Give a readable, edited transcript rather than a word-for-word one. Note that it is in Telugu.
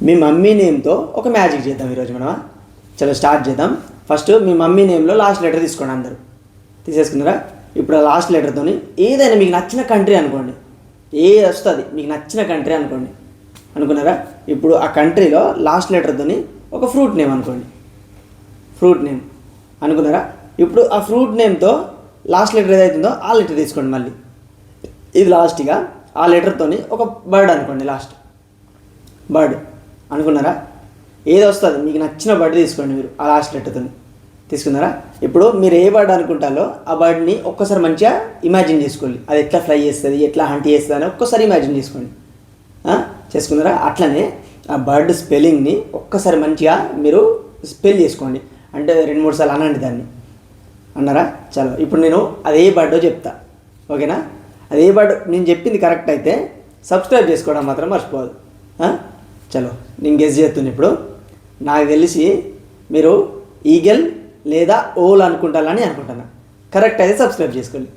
మీ మమ్మీ నేమ్తో ఒక మ్యాజిక్ చేద్దాం ఈరోజు మనం. చలో స్టార్ట్ చేద్దాం. ఫస్ట్ మీ మమ్మీ నేమ్లో లాస్ట్ లెటర్ తీసుకోండి. అందరూ తీసేసుకున్నారా? ఇప్పుడు ఆ లాస్ట్ లెటర్తో ఏదైనా మీకు నచ్చిన కంట్రీ అనుకోండి, ఏది వస్తుంది మీకు నచ్చిన కంట్రీ అనుకోండి. అనుకున్నారా? ఇప్పుడు ఆ కంట్రీలో లాస్ట్ లెటర్తో ఒక ఫ్రూట్ నేమ్ అనుకోండి. ఫ్రూట్ నేమ్ అనుకున్నారా? ఇప్పుడు ఆ ఫ్రూట్ నేమ్తో లాస్ట్ లెటర్ ఏదైతుందో ఆ లెటర్ తీసుకోండి. మళ్ళీ ఇది లాస్ట్గా ఆ లెటర్తో ఒక బర్డ్ అనుకోండి. లాస్ట్ బర్డ్ అనుకున్నారా? ఏది వస్తుంది మీకు నచ్చిన బర్డ్ తీసుకోండి. మీరు ఆ లాస్ట్ లెటర్తో తీసుకున్నారా? ఇప్పుడు మీరు ఏ బర్డ్ అనుకుంటారో ఆ బర్డ్ని ఒక్కసారి మంచిగా ఇమాజిన్ చేసుకోండి. అది ఎట్లా ఫ్లై చేస్తుంది, ఎట్లా హంట్ చేస్తుంది అని ఒక్కసారి ఇమాజిన్ చేసుకోండి. చేసుకున్నారా? అట్లనే ఆ బర్డ్ స్పెల్లింగ్ని ఒక్కసారి మంచిగా మీరు స్పెల్ చేసుకోండి. అంటే 2-3 సార్లు అనండి దాన్ని. అన్నారా? చలో ఇప్పుడు నేను అదే బర్డో చెప్తా. ఓకేనా? అదే బర్డ్ నేను చెప్పింది కరెక్ట్ అయితే సబ్స్క్రైబ్ చేసుకోవడం మాత్రం మర్చిపోదు. చలో నేను గెస్ చేస్తున్నా. ఇప్పుడు నాకు తెలిసి మీరు ఈగల్ లేదా ఓల్ అనుకుంటారని అనుకుంటున్నా. కరెక్ట్ అయితే సబ్స్క్రైబ్ చేసుకోండి.